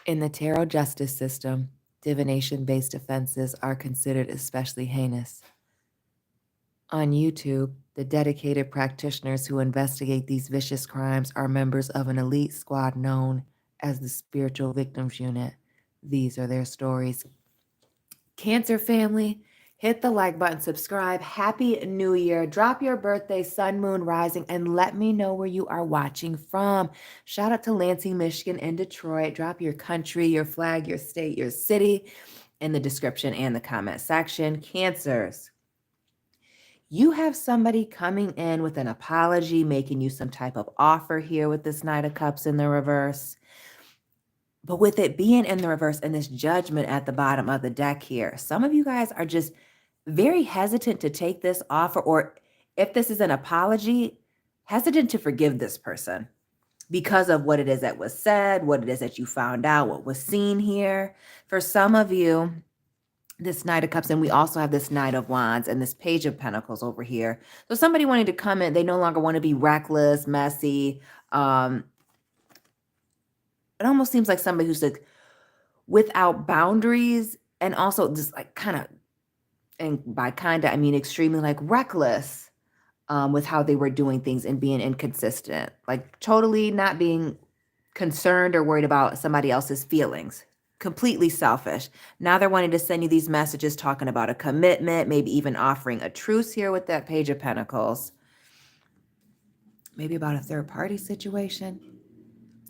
In the tarot justice system, divination-based offenses are considered especially heinous. On YouTube, the dedicated practitioners who investigate these vicious crimes are members of an elite squad known as the Spiritual Victims Unit. These are their stories. Cancer family, hit the like button, subscribe. Happy New Year. Drop your birthday, sun, moon, rising, and let me know where you are watching from. Shout out to Lansing, Michigan, and Detroit. Drop your country, your flag, your state, your city in the description and the comment section. Cancers, you have somebody coming in with an apology, making you some type of offer here with this Knight of Cups in the reverse. But with it being in the reverse and this judgment at the bottom of the deck here, some of you guys are just very hesitant to take this offer, or if this is an apology, hesitant to forgive this person because of what it is that was said, what it is that you found out, what was seen here. For some of you, this Knight of Cups, and we also have this Knight of Wands and this Page of Pentacles over here. So somebody wanting to come in, they no longer want to be reckless, messy. It almost seems like somebody who's like without boundaries, and also just like kind of, and by kind of, I mean extremely like reckless with how they were doing things and being inconsistent, like totally not being concerned or worried about somebody else's feelings. Completely selfish. Now they're wanting to send you these messages talking about a commitment, maybe even offering a truce here with that Page of Pentacles. Maybe about a third party situation,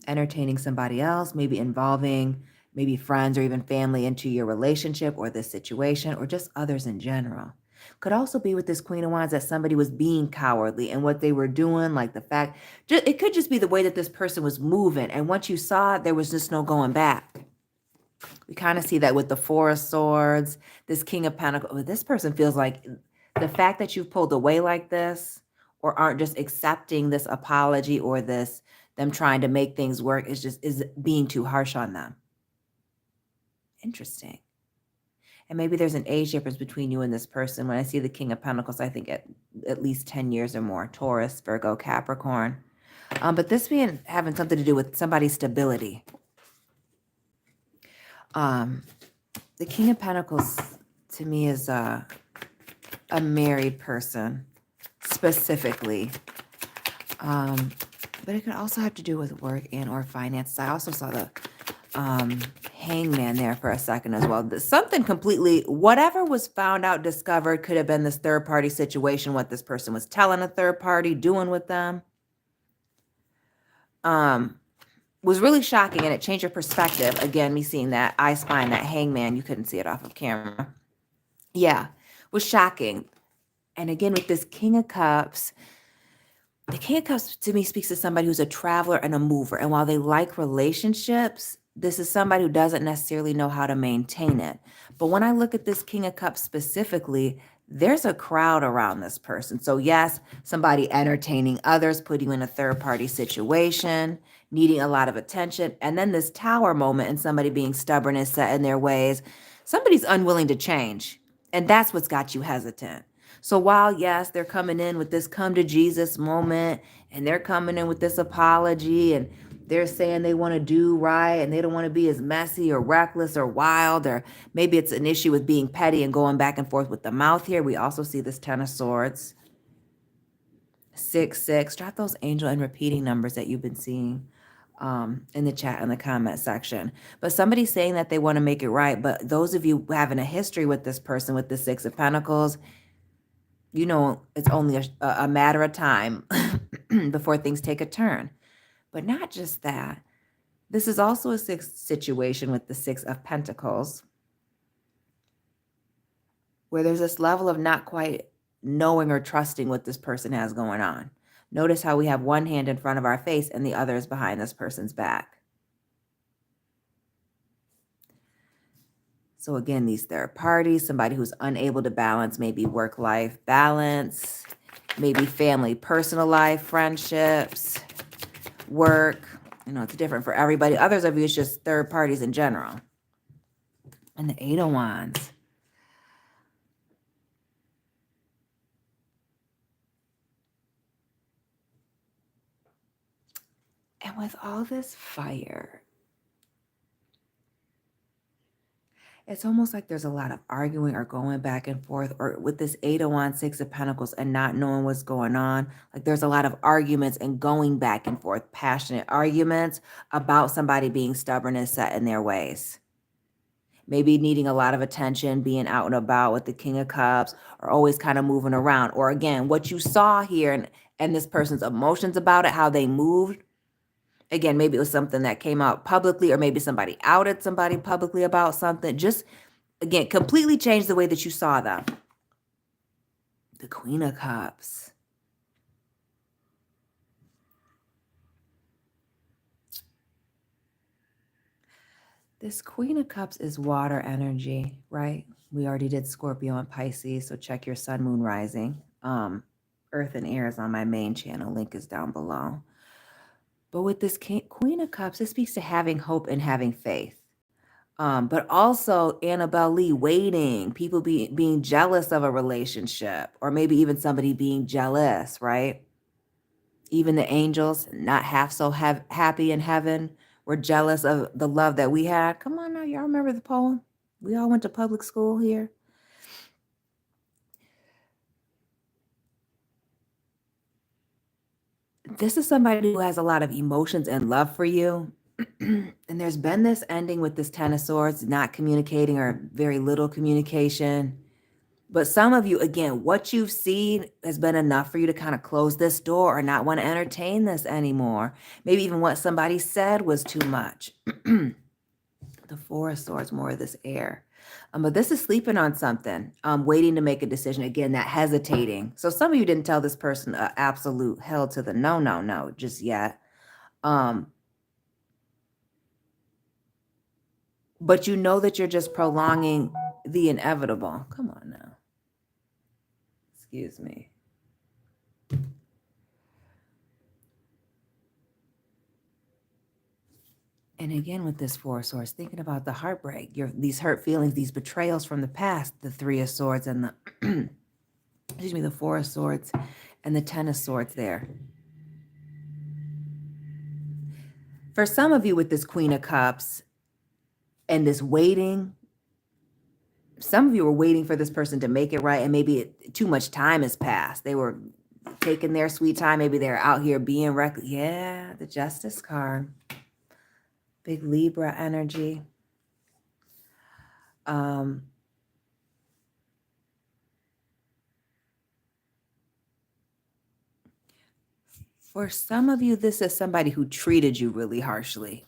entertaining somebody else, maybe involving maybe friends or even family into your relationship or this situation, or just others in general. Could also be with this Queen of Wands that somebody was being cowardly and what they were doing, like the fact, it could just be the way that this person was moving. And once you saw it, there was just no going back. We kind of see that with the Four of Swords, this King of Pentacles. This person feels like the fact that you've pulled away like this, or aren't just accepting this apology or this, them trying to make things work, is being too harsh on them. Interesting. And maybe there's an age difference between you and this person. When I see the King of Pentacles, I think at least 10 years or more. Taurus, Virgo, Capricorn. But this being having something to do with somebody's stability. The King of Pentacles to me is a married person specifically. But it could also have to do with work and or finances. I also saw the Hangman there for a second as well. Something completely, whatever was found out, discovered, could have been this third party situation, what this person was telling a third party, doing with them. Was really shocking, and it changed your perspective. Again, me seeing that I Spine, that Hangman, you couldn't see it off of camera. Yeah, was shocking. And again, with this King of Cups, the King of Cups to me speaks to somebody who's a traveler and a mover. And while they like relationships, this is somebody who doesn't necessarily know how to maintain it. But when I look at this King of Cups specifically, there's a crowd around this person. So yes, somebody entertaining others, putting you in a third party situation, needing a lot of attention. And then this Tower moment and somebody being stubborn and set in their ways. Somebody's unwilling to change. And that's what's got you hesitant. So while, yes, they're coming in with this come to Jesus moment, and they're coming in with this apology, and they're saying they want to do right, and they don't want to be as messy or reckless or wild, or maybe it's an issue with being petty and going back and forth with the mouth here. We also see this Ten of Swords. 6-6. Drop those angel and repeating numbers that you've been seeing in the chat and the comment section. But somebody's saying that they want to make it right. But those of you having a history with this person with the Six of Pentacles, you know it's only a matter of time before things take a turn. But not just that. This is also a situation with the Six of Pentacles where there's this level of not quite knowing or trusting what this person has going on. Notice how we have one hand in front of our face and the other is behind this person's back. So again, these third parties, somebody who's unable to balance maybe work-life balance, maybe family, personal life, friendships, work. You know, it's different for everybody. Others of you, it's just third parties in general. And the Eight of Wands. And with all this fire, It's almost like there's a lot of arguing or going back and forth, or with this 8 of Wands, 6 of Pentacles, and not knowing what's going on. Like there's a lot of arguments and going back and forth, passionate arguments about somebody being stubborn and set in their ways. Maybe needing a lot of attention, being out and about with the King of Cups, or always kind of moving around. Or again, what you saw here and this person's emotions about it, how they moved. Again, maybe it was something that came out publicly, or maybe somebody outed somebody publicly about something. Just, again, completely changed the way that you saw them. The Queen of Cups. This Queen of Cups is water energy, right? We already did Scorpio and Pisces, so check your sun, moon, rising. Earth and air is on my main channel. Link is down below. But with this Queen of Cups, it speaks to having hope and having faith. But also Annabelle Lee, waiting, people being jealous of a relationship, or maybe even somebody being jealous, right? Even the angels, not half so happy in heaven, were jealous of the love that we had. Come on now, y'all remember the poem? We all went to public school here. This is somebody who has a lot of emotions and love for you. And there's been this ending with this 10 of Swords, not communicating or very little communication. But some of you, again, what you've seen has been enough for you to kind of close this door or not want to entertain this anymore. Maybe even what somebody said was too much. The Four of Swords, more of this air. But this is sleeping on something, waiting to make a decision. Again, that hesitating. So some of you didn't tell this person absolute hell to the no just yet. But you know that you're just prolonging the inevitable. Come on now. Excuse me. And again, with this Four of Swords, thinking about the heartbreak, these hurt feelings, these betrayals from the past, the Three of Swords and the, excuse me, the Four of Swords and the 10 of Swords there. For some of you with this Queen of Cups and this waiting, some of you were waiting for this person to make it right, and maybe too much time has passed. They were taking their sweet time. Maybe they're out here being reckless. Yeah, the Justice card. Big Libra energy. For some of you, this is somebody who treated you really harshly,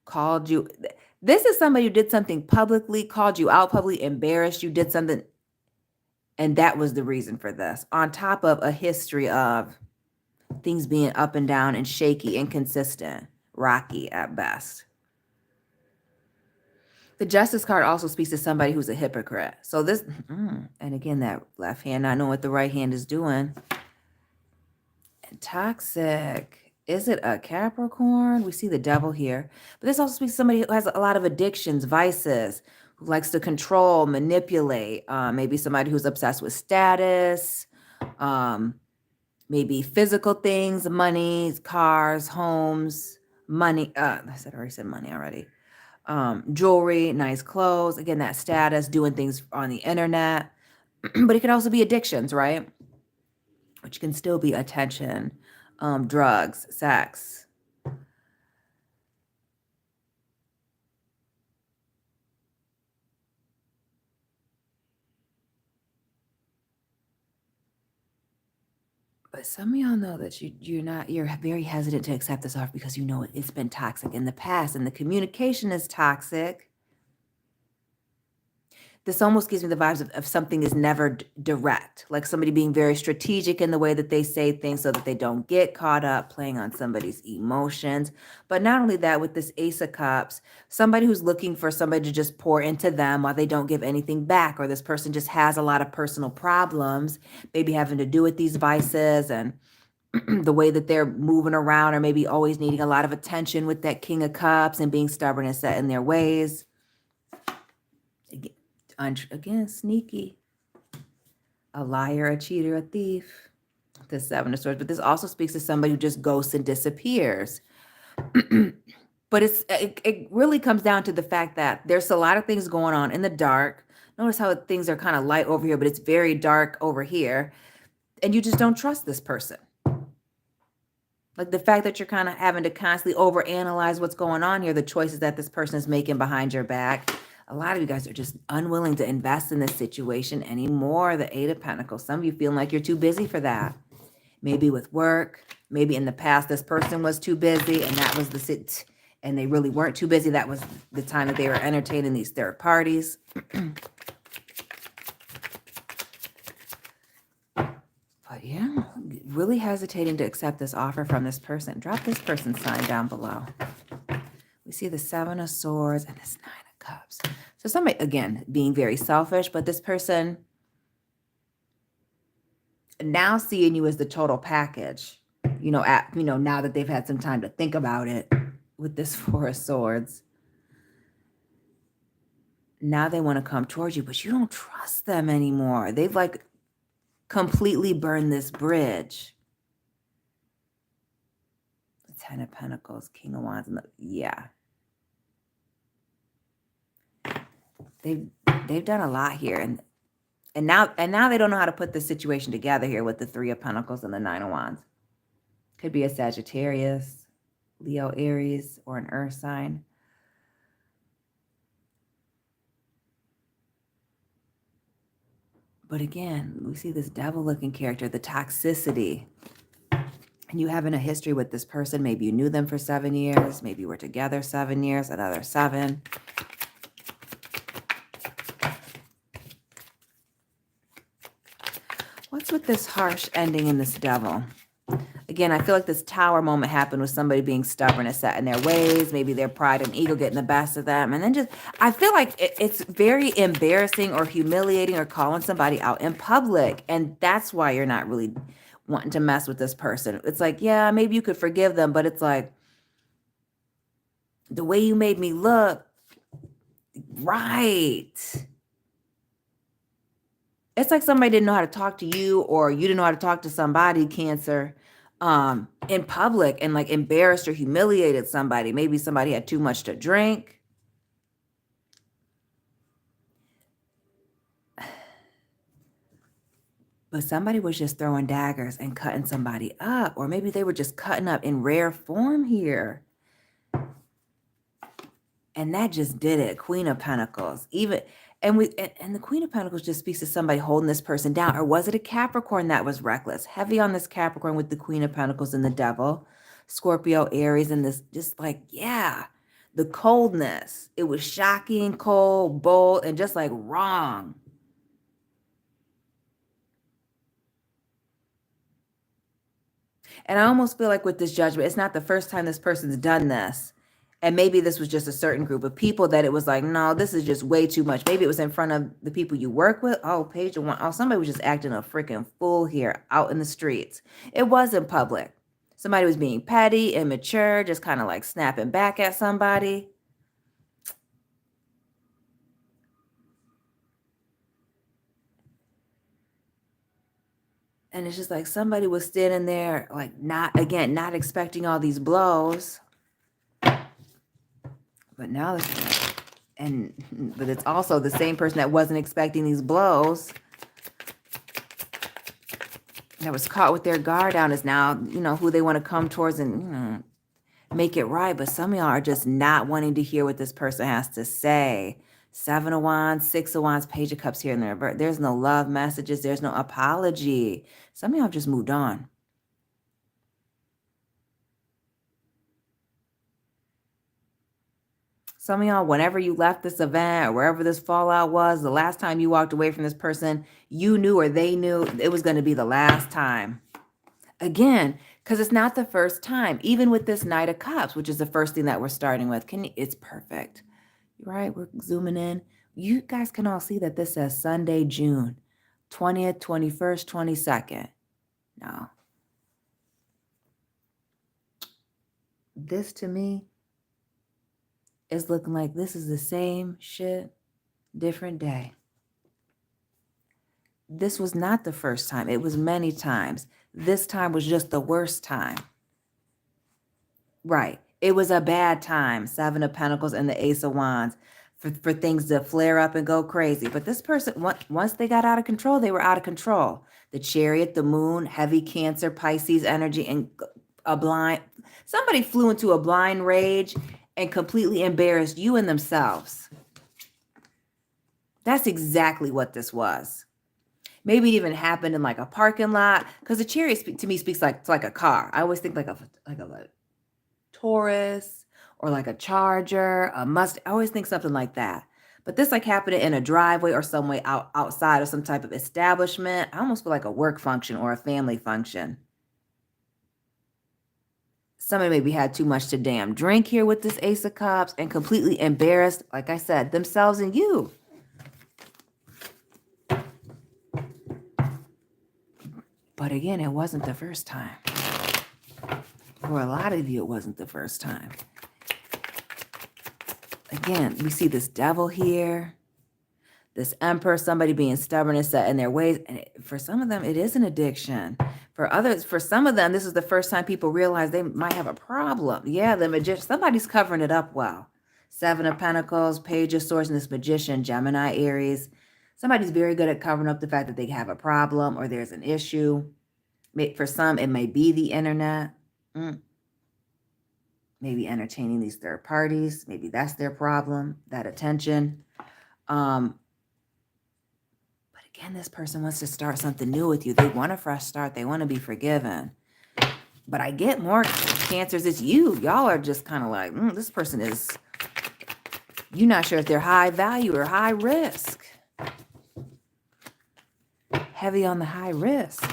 called you. This is somebody who did something publicly, called you out publicly, embarrassed you, did something. And that was the reason for this. On top of a history of things being up and down and shaky, inconsistent, rocky at best. The Justice card also speaks to somebody who's a hypocrite. So this, and again, that left hand not knowing what the right hand is doing. And toxic. Is it a Capricorn? We see the devil here. But this also speaks to somebody who has a lot of addictions, vices, who likes to control, manipulate. Maybe somebody who's obsessed with status, maybe physical things, money, cars, homes, money. I already said money already. Jewelry, nice clothes. Again, that status, doing things on the internet. But it can also be addictions, right? Which can still be attention, drugs, sex. But some of y'all know that you're very hesitant to accept this offer because you know it's been toxic in the past and the communication is toxic. This almost gives me the vibes of something is never direct, like somebody being very strategic in the way that they say things so that they don't get caught up playing on somebody's emotions. But not only that, with this Ace of Cups, somebody who's looking for somebody to just pour into them while they don't give anything back, or this person just has a lot of personal problems, maybe having to do with these vices and the way that they're moving around, or maybe always needing a lot of attention with that King of Cups and being stubborn and set in their ways. Again, sneaky, a liar, a cheater, a thief, the Seven of Swords. But this also speaks to somebody who just ghosts and disappears. But it really comes down to the fact that there's a lot of things going on in the dark. Notice how things are kind of light over here, but it's very dark over here. And you just don't trust this person. Like the fact that you're kind of having to constantly overanalyze what's going on here, the choices that this person is making behind your back. A lot of you guys are just unwilling to invest in this situation anymore. The Eight of Pentacles. Some of you feel like you're too busy for that. Maybe with work. Maybe in the past this person was too busy and that was the sit. And they really weren't too busy. That was the time that they were entertaining these third parties. But yeah, really hesitating to accept this offer from this person. Drop this person's sign down below. We see the Seven of Swords and this Nine of Cups. So somebody, again, being very selfish, but this person now seeing you as the total package, now that they've had some time to think about it with this Four of Swords. Now they want to come towards you, but you don't trust them anymore. They've like completely burned this bridge. The Ten of Pentacles, King of Wands, and yeah. They've done a lot here, and now they don't know how to put the situation together here with the Three of Pentacles and the Nine of Wands. Could be a Sagittarius, Leo, Aries, or an earth sign. But again, we see this devil-looking character, the toxicity. And you having a history with this person. Maybe you knew them for 7 years. Maybe you were together 7 years, another 7. What's with this harsh ending in this devil? Again, I feel like this Tower moment happened with somebody being stubborn and set in their ways. Maybe their pride and ego getting the best of them. And then I feel like it's very embarrassing or humiliating or calling somebody out in public. And that's why you're not really wanting to mess with this person. It's like, yeah, maybe you could forgive them, but it's like, the way you made me look, right. It's like somebody didn't know how to talk to you, or you didn't know how to talk to somebody, Cancer, in public, and like embarrassed or humiliated somebody. Maybe somebody had too much to drink. But somebody was just throwing daggers and cutting somebody up, or maybe they were just cutting up in rare form here. And that just did it. Queen of Pentacles. And the Queen of Pentacles just speaks to somebody holding this person down. Or was it a Capricorn that was reckless? Heavy on this Capricorn with the Queen of Pentacles and the devil. Scorpio, Aries, and this just like, yeah, the coldness. It was shocking, cold, bold, and just like wrong. And I almost feel like with this judgment, it's not the first time this person's done this. And maybe this was just a certain group of people that it was like, no, this is just way too much. Maybe it was in front of the people you work with. Oh, page one. Oh, somebody was just acting a freaking fool here out in the streets. It wasn't public. Somebody was being petty, immature, just kind of like snapping back at somebody. And it's just like somebody was standing there, like not expecting all these blows. But now, but it's also the same person that wasn't expecting these blows, that was caught with their guard down, is now, who they want to come towards and, make it right. But some of y'all are just not wanting to hear what this person has to say. 7 of Wands, 6 of Wands, Page of Cups here in there. There's no love messages. There's no apology. Some of y'all have just moved on. Some of y'all, whenever you left this event or wherever this fallout was, the last time you walked away from this person, you knew or they knew it was going to be the last time. Again, because it's not the first time. Even with this Knight of Cups, which is the first thing that we're starting with, it's perfect. Right? We're zooming in. You guys can all see that this says Sunday, June 20th, 21st, 22nd. No. This to me is looking like this is the same shit, different day. This was not the first time. It was many times. This time was just the worst time. Right. It was a bad time. 7 of Pentacles and the Ace of Wands for things to flare up and go crazy. But this person, once they got out of control, they were out of control. The Chariot, the Moon, heavy Cancer, Pisces energy, and somebody flew into a blind rage and completely embarrassed you and themselves. That's exactly what this was. Maybe it even happened in like a parking lot, because the Chariot to me speaks like it's like a car. I always think like a Taurus or like a Charger, a Mustang. I always think something like that. But this like happened in a driveway or some way outside of some type of establishment. I almost feel like a work function or a family function. Somebody maybe had too much to damn drink here with this Ace of Cups and completely embarrassed, like I said, themselves and you. But again, it wasn't the first time. For a lot of you, it wasn't the first time. Again, we see this Devil here, this Emperor, somebody being stubborn and set in their ways. And for some of them, it is an addiction. For others, for some of them, this is the first time people realize they might have a problem. Yeah, the Magician, somebody's covering it up well. 7 of Pentacles, Page of Swords, and this Magician, Gemini, Aries. Somebody's very good at covering up the fact that they have a problem or there's an issue. For some, it may be the internet. Maybe entertaining these third parties. Maybe that's their problem, that attention. But again, this person wants to start something new with you. They want a fresh start. They want to be forgiven. But I get more Cancers. It's you. Y'all are just kind of like, this person is, you're not sure if they're high value or high risk. Heavy on the high risk.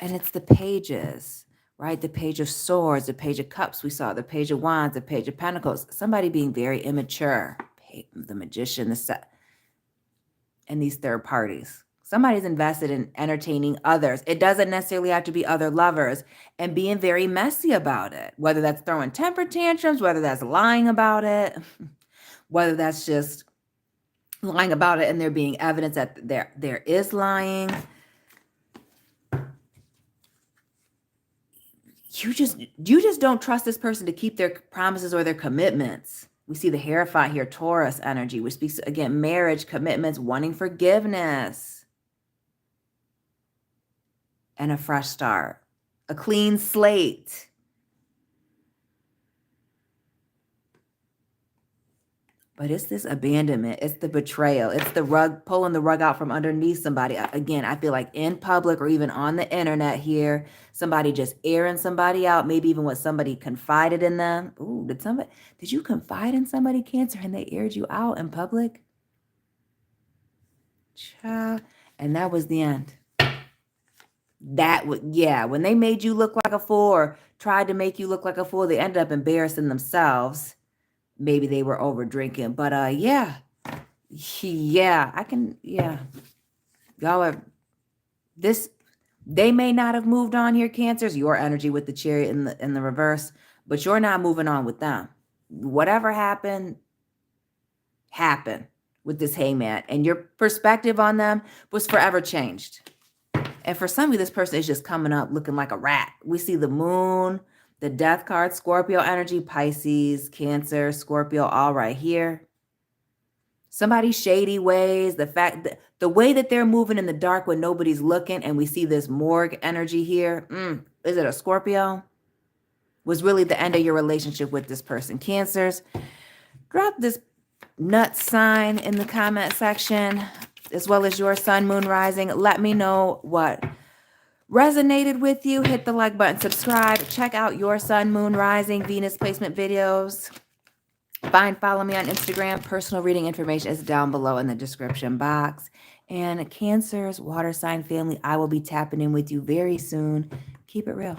And it's the pages, right? The Page of Swords, the Page of Cups. We saw the Page of Wands, the Page of Pentacles. Somebody being very immature. The Magician, and these third parties. Somebody's invested in entertaining others. It doesn't necessarily have to be other lovers, and being very messy about it. Whether that's throwing temper tantrums, whether that's lying about it, whether that's just lying about it and there being evidence that there is lying. You just don't trust this person to keep their promises or their commitments. We see the Hierophant here, Taurus energy, which speaks, again, marriage, commitments, wanting forgiveness, and a fresh start, a clean slate. But it's this abandonment. It's the betrayal. It's the rug, pulling the rug out from underneath somebody. Again, I feel like in public or even on the internet here, somebody just airing somebody out, maybe even what somebody confided in them. Ooh, did you confide in somebody, Cancer, and they aired you out in public? Child. And that was the end. When they made you look like a fool or tried to make you look like a fool, they ended up embarrassing themselves. Maybe they were over drinking, but y'all are this. They may not have moved on here, Cancers. Your energy with the Chariot in the reverse, but you're not moving on with them. Whatever happened with this Hangman, and your perspective on them was forever changed. And for some of you, this person is just coming up looking like a rat. We see the Moon, the Death card, Scorpio energy, Pisces, Cancer, Scorpio, all right here. Somebody's shady ways, the fact that the way that they're moving in the dark when nobody's looking, and we see this morgue energy here. Is it a Scorpio? Was really the end of your relationship with this person. Cancers, drop this nut sign in the comment section, as well as your sun, moon, rising. Let me know what resonated with you. Hit the like button, subscribe, check out your sun, moon, rising, Venus placement videos. Follow me on Instagram. Personal reading information is down below in the description box. And Cancers, water sign family, I will be tapping in with you very soon. Keep it real.